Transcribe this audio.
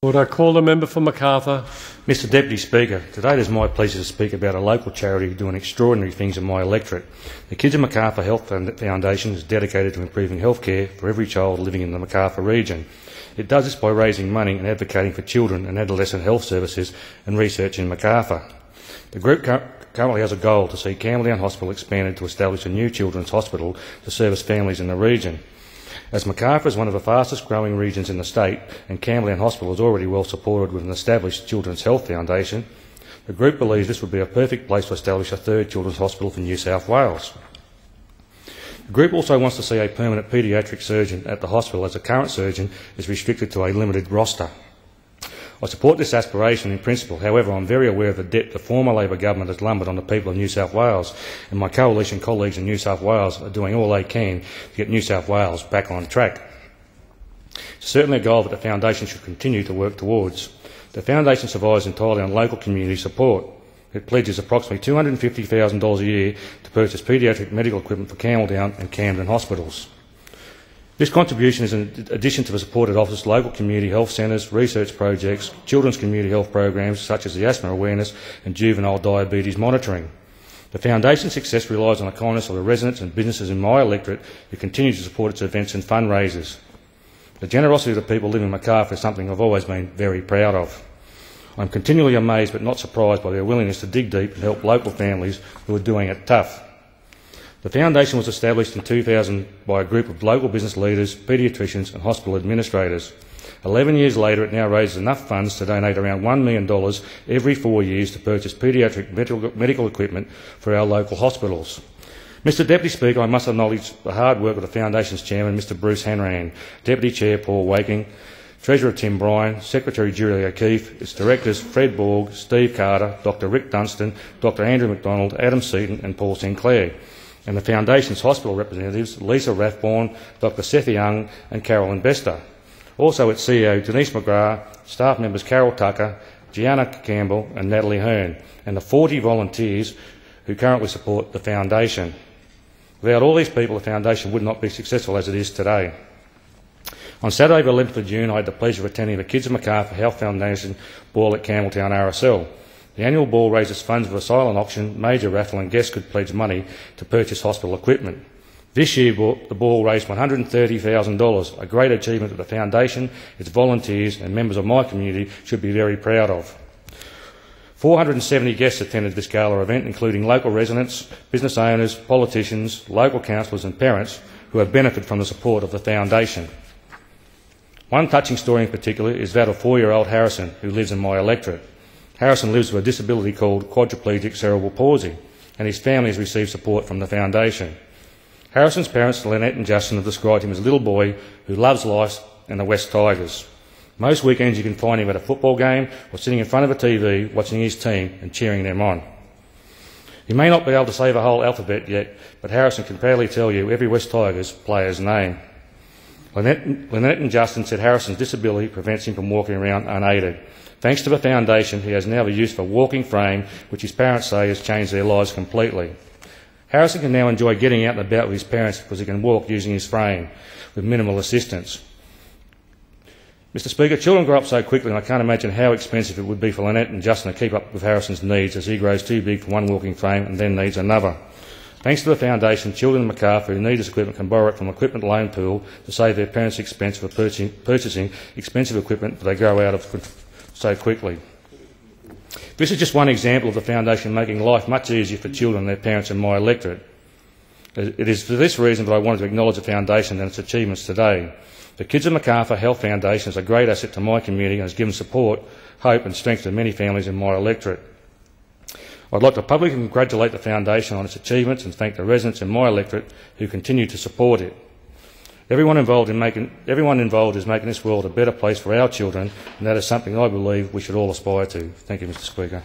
Would I call the member for Macarthur? Mr Deputy Speaker, today it is my pleasure to speak about a local charity doing extraordinary things in my electorate. The Kids of Macarthur Health Foundation is dedicated to improving healthcare for every child living in the Macarthur region. It does this by raising money and advocating for children and adolescent health services and research in Macarthur. The group currently has a goal to see Campbelltown Hospital expanded to establish a new children's hospital to service families in the region. As Macarthur is one of the fastest growing regions in the state and Campbelltown Hospital is already well supported with an established Children's Health Foundation, the group believes this would be a perfect place to establish a third children's hospital for New South Wales. The group also wants to see a permanent paediatric surgeon at the hospital, as the current surgeon is restricted to a limited roster. I support this aspiration in principle. However, I'm very aware of the debt the former Labor government has lumbered on the people of New South Wales, and my coalition colleagues in New South Wales are doing all they can to get New South Wales back on track. It's certainly a goal that the Foundation should continue to work towards. The Foundation survives entirely on local community support. It pledges approximately $250,000 a year to purchase paediatric medical equipment for Campbelltown and Camden hospitals. This contribution is in addition to the support it offers local community health centres, research projects, children's community health programs such as the asthma awareness and juvenile diabetes monitoring. The Foundation's success relies on the kindness of the residents and businesses in my electorate who continue to support its events and fundraisers. The generosity of the people living in Macarthur is something I've always been very proud of. I'm continually amazed but not surprised by their willingness to dig deep and help local families who are doing it tough. The Foundation was established in 2000 by a group of local business leaders, paediatricians and hospital administrators. 11 years later, it now raises enough funds to donate around $1 million every 4 years to purchase paediatric medical equipment for our local hospitals. Mr Deputy Speaker, I must acknowledge the hard work of the Foundation's Chairman, Mr Bruce Hanrahan, Deputy Chair Paul Waking, Treasurer Tim Bryan, Secretary Julie O'Keefe, its Directors Fred Borg, Steve Carter, Dr Rick Dunstan, Dr Andrew McDonald, Adam Seaton and Paul Sinclair, and the Foundation's hospital representatives Lisa Rathborne, Dr Sethi Young and Carolyn Bester. Also its CEO Denise McGrath, staff members Carol Tucker, Gianna Campbell and Natalie Hearn, and the 40 volunteers who currently support the Foundation. Without all these people, the Foundation would not be successful as it is today. On Saturday the 11th of June, I had the pleasure of attending the Kids of Macarthur Health Foundation ball at Campbelltown RSL. The annual ball raises funds for a silent auction, major raffle and guests could pledge money to purchase hospital equipment. This year the ball raised $130,000, a great achievement that the Foundation, its volunteers and members of my community should be very proud of. 470 guests attended this gala event, including local residents, business owners, politicians, local councillors and parents who have benefited from the support of the Foundation. One touching story in particular is that of 4-year-old Harrison, who lives in my electorate. Harrison lives with a disability called quadriplegic cerebral palsy, and his family has received support from the Foundation. Harrison's parents, Lynette and Justin, have described him as a little boy who loves life and the West Tigers. Most weekends you can find him at a football game or sitting in front of a TV watching his team and cheering them on. He may not be able to say the whole alphabet yet, but Harrison can proudly tell you every West Tigers player's name. Lynette and Justin said Harrison's disability prevents him from walking around unaided. Thanks to the Foundation, he has now the use of a walking frame, which his parents say has changed their lives completely. Harrison can now enjoy getting out and about with his parents because he can walk using his frame with minimal assistance. Mr Speaker, children grow up so quickly and I can't imagine how expensive it would be for Lynette and Justin to keep up with Harrison's needs as he grows too big for one walking frame and then needs another. Thanks to the Foundation, children in Macarthur who need this equipment can borrow it from equipment loan pool to save their parents expense for purchasing expensive equipment that they grow out of so quickly. This is just one example of the Foundation making life much easier for children and their parents in my electorate. It is for this reason that I wanted to acknowledge the Foundation and its achievements today. The Kids of Macarthur Health Foundation is a great asset to my community and has given support, hope and strength to many families in my electorate. I'd like to publicly congratulate the Foundation on its achievements and thank the residents in my electorate who continue to support it. Everyone involved is making this world a better place for our children, and that is something I believe we should all aspire to. Thank you, Mr Speaker.